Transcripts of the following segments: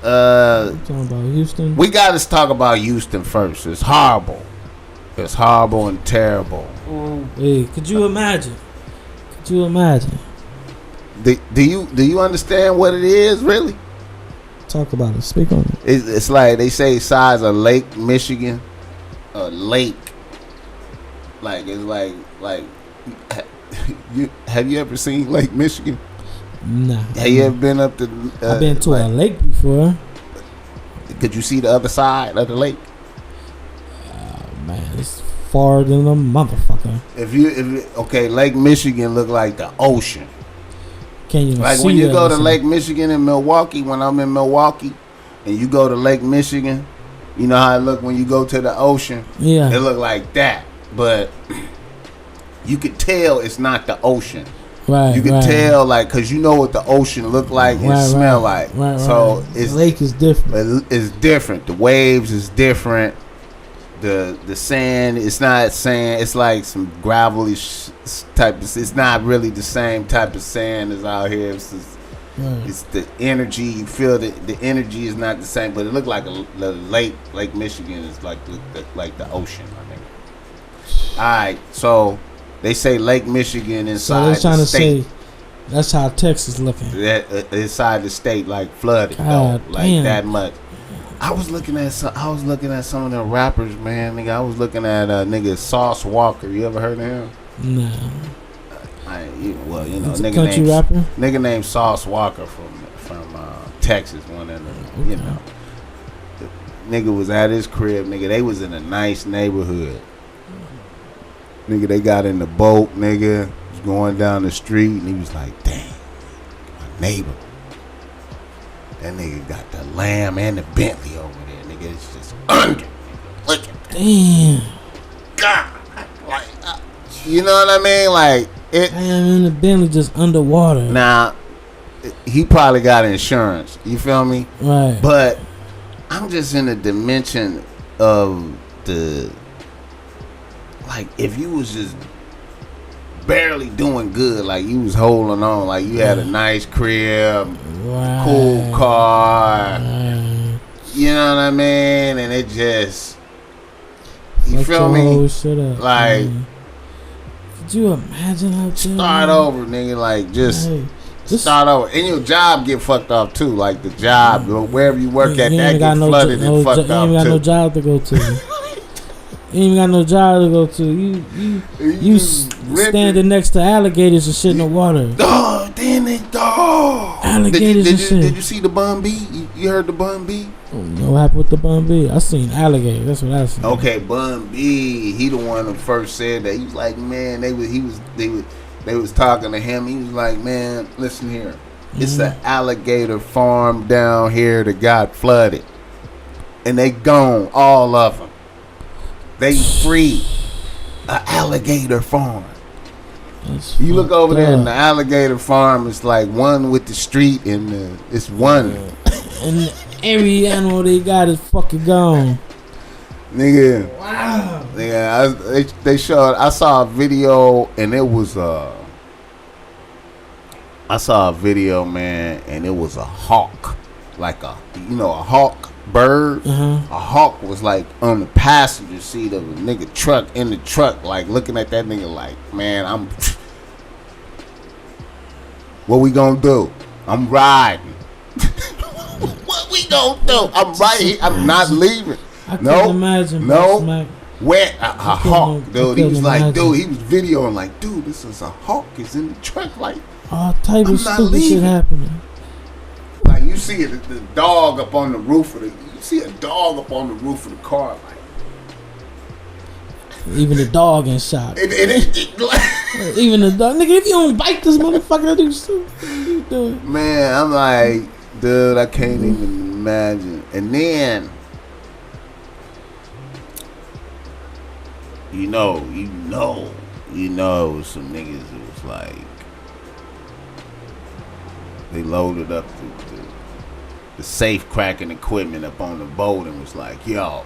Talking about Houston. We got to talk about Houston first. It's horrible. It's horrible and terrible. Hey, could you imagine? Do you understand what it is, really? Talk about it. Speak on it. It's like they say size of Lake Michigan. A lake. Like, it's like have you ever seen Lake Michigan? Nah. Have you ever been up to... I've been to a lake before. Could you see the other side of the lake? Man, it's far than a motherfucker. Okay, Lake Michigan look like the ocean. Can't even like see when you go to ocean. Lake Michigan in Milwaukee, when I'm in Milwaukee, and you go to Lake Michigan, you know how it look when you go to the ocean? Yeah. It look like that. But you could tell it's not the ocean. Right. You can tell, like, because you know what the ocean look like and smell like. Right. So the lake is different. It's different. The waves is different. The sand, it's not sand. It's like some gravelly type. It's not really the same type of sand as out here. It's the energy. You feel that the energy is not the same, but it looked like the lake. Lake Michigan is like the ocean. I think. All right, so. They say Lake Michigan inside the state. So they're trying to say that's how Texas looking. Inside the state, like flooded, though, like that much. I was looking at some of the rappers, man. Nigga, I was looking at nigga Sauce Walker. You ever heard of him? No. Nigga named Sauce Walker from Texas. One of them, you know. The nigga was at his crib. Nigga, they was in a nice neighborhood. Nigga, they got in the boat, nigga, was going down the street, and he was like, damn, my neighbor. That nigga got the Lamb and the Bentley over there, nigga. It's just under. Look at that. Damn. God. Like, you know what I mean? Like, it. Damn, and the Bentley just underwater. Now, he probably got insurance. You feel me? Right. But I'm just in the dimension of the... Like, if you was just barely doing good, like you was holding on, like you had a nice crib, cool car, you know what I mean? And it just, you feel me? Like, could you imagine how start over, nigga? Like, just start over. And your job get fucked off too. Like the job, wherever you work at, that get flooded and fucked off too. You ain't got no job to go to. You ain't got no job to go to. You standing next to alligators and shit in the water. Oh, damn it, dog. Alligators and shit. Did you see the Bun B? You heard the Bun B? Oh, what happened with the Bun B? I seen alligator. That's what I seen. Okay, Bun B. He the one who first said that. He was like, man, they was talking to him. He was like, man, listen here. It's an alligator farm down here that got flooded, and they gone, all of them. They free an alligator farm. You look over there in the alligator farm, it's like one with the street and it's one. And every animal they got is fucking gone. Nigga. Wow. Nigga, they showed, I saw a video and it was I saw a video, man, and it was a hawk. Like a hawk bird. A hawk was like on the passenger seat of a nigga truck, in the truck, like looking at that nigga like, man, what we gonna do? I'm riding. What we gonna do? I'm right here. I'm not leaving. I can't imagine. No. Wet a hawk, dude. He was like, dude, he was videoing like, dude, this is a hawk. It's in the truck, like, all type of stupid shit happening. Like, you see the dog up on the roof of the car, like. Even the dog in shot. Even the dog, nigga. If you don't bite this motherfucker, do stupid. Man, I'm like, dude, I can't even imagine. And then, you know, it was some niggas who was like, they loaded up the safe cracking equipment up on the boat and was like, yo,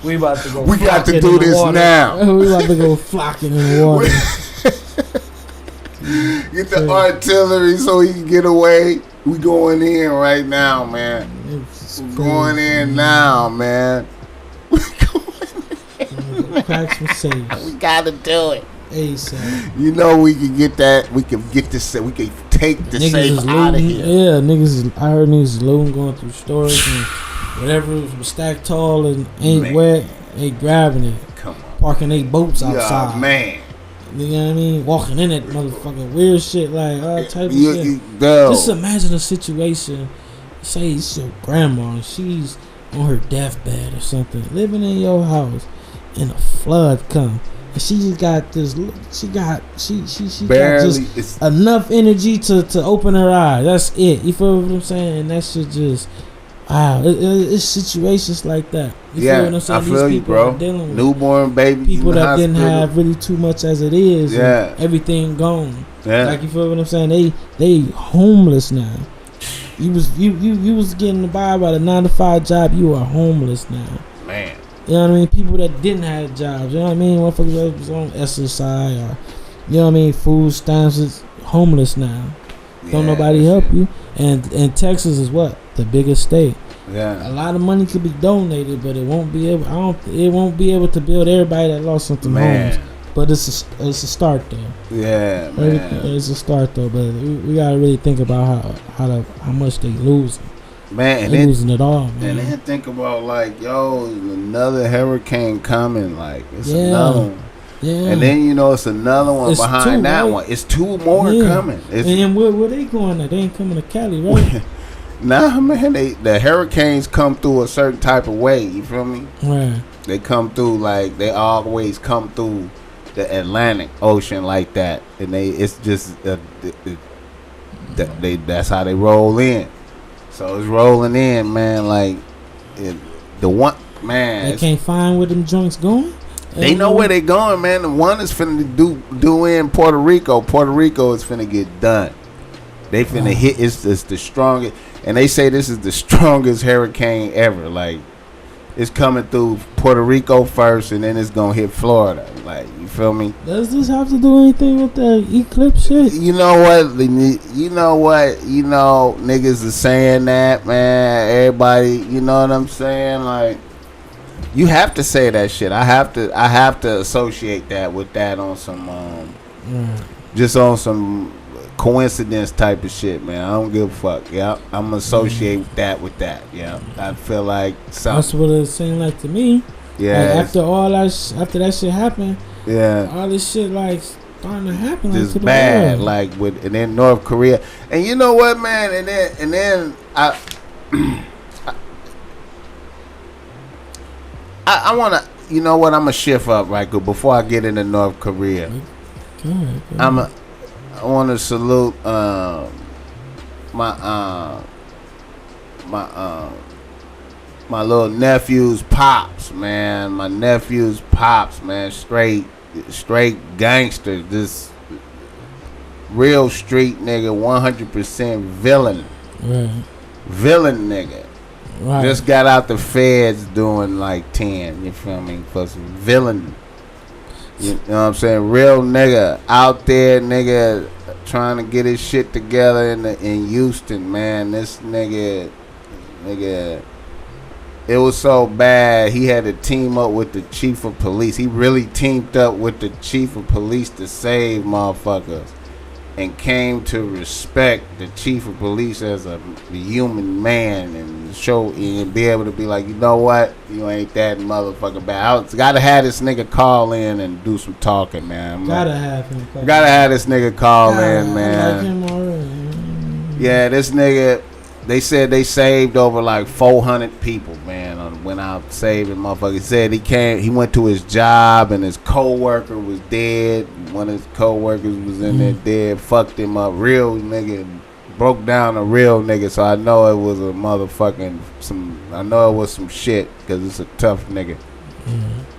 we about to go. We got to do this now. We about to go flocking in the water. Get the artillery so he can get away. We going in right now, man. We're going in now, man. Cracks me safe. We gotta do it. ASAP. You know we can get that. We can get this. We can take the safe out of here. Yeah, niggas. I heard niggas is looting, going through stores and whatever was stacked tall and ain't wet. They grabbing it. Come on. Parking they boats outside. Yeah, man. You know what I mean? Walking in that motherfucking weird shit, like all type of shit. Just imagine a situation. Say it's your grandma and she's on her deathbed or something, living in your house, and a flood come, and she just got this. She got just enough energy to open her eyes. That's it. You feel what I'm saying? And that shit just. Wow, it's situations like that. You feel what I'm saying? I feel you, bro. Newborn babies, people that didn't have really too much as it is. Yeah, everything gone. Yeah, like you feel what I'm saying? They homeless now. You was getting by a 9-to-5 job. You are homeless now, man. You know what I mean? People that didn't have jobs. You know what I mean? Motherfuckers that was on SSI or you know what I mean? Food stamps is homeless now. Don't nobody help you. And Texas is what? The biggest state. Yeah. A lot of money could be donated, but it won't be able. It won't be able to build everybody that lost something homes. But it's a start though. Yeah, man. It's a start though. But we gotta really think about how much they losing. Man, they losing it all. Man. And then think about like, yo, another hurricane coming. Like it's another one. Yeah. And then it's another one behind that one. It's two more coming. And where they going? They ain't coming to Cali, right? Nah, man. The hurricanes come through a certain type of way. You feel me? Right. They come through like they always come through the Atlantic Ocean like that, and it's just that's how they roll in. So it's rolling in, man. Like the one man. They can't find where them joints going. They know where they going, man. The one is finna do in Puerto Rico. Puerto Rico is finna get done. They finna hit. It's the strongest, and they say this is the strongest hurricane ever. Like it's coming through Puerto Rico first, and then it's gonna hit Florida. Like you feel me? Does this have to do anything with the eclipse shit? You know what? You know what? Niggas are saying that, man. Everybody, you know what I'm saying? Like. You have to say that shit. I have to associate that with that on some just on some coincidence type of shit, man. I don't give a fuck. Yeah, I'm gonna associate that with that. Yeah, I feel like something. That's what it seemed like to me. Yeah. Like after that shit happened. Yeah. All this shit like starting to happen. Just like, to bad, the like and then North Korea, and you know what, man, and then I want to, you know what? I'm gonna shift up right good before I get into North Korea. Go ahead. I want to salute my little nephew's pops, man. My nephew's pops, man. Straight gangster. This real street nigga. 100% villain. Right. Villain nigga. Right. Just got out the feds doing like 10, you feel me? For some villain. You know what I'm saying? Real nigga out there, nigga, trying to get his shit together in Houston, man. This nigga, it was so bad, he had to team up with the chief of police. He really teamed up with the chief of police to save motherfuckers. And came to respect the chief of police as a human man and show and be able to be like, you know what, you ain't that motherfucker bad. I gotta have this nigga call in and do some talking, man. Gotta have him. Gotta have this nigga call in, man. I like him already. Yeah, this nigga. They said they saved over like 400 people, man. Went out saving motherfuckers. He said he went to his job and his co-worker was dead. One of his co-workers was in there dead. Fucked him up. Real nigga. Broke down a real nigga. So I know it was a motherfucking I know it was some shit because it's a tough nigga.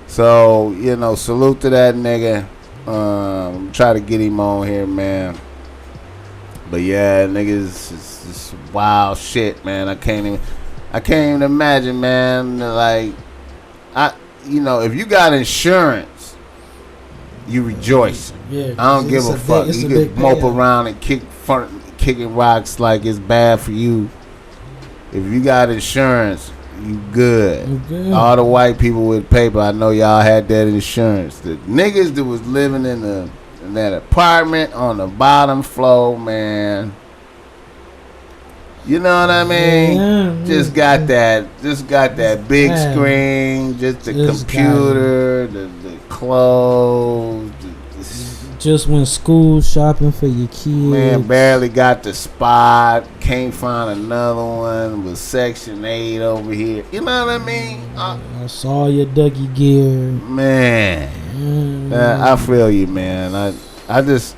So, salute to that nigga. Try to get him on here, man. But yeah, niggas, it's wild shit, man. I can't even imagine, man. Like, if you got insurance, you rejoicing. Yeah, I don't give a fuck. You can mope around and kicking rocks like it's bad for you. If you got insurance, you good. All the white people with paper, I know y'all had that insurance. The niggas that was living in that apartment on the bottom floor, man. You know what I mean? Yeah. Just got that big screen, just the computer, the clothes. Just went school shopping for your kids. Man, barely got the spot. Can't find another one. Was Section 8 over here. You know what I mean? I saw your Dougie gear. Man. I feel you, man. I just...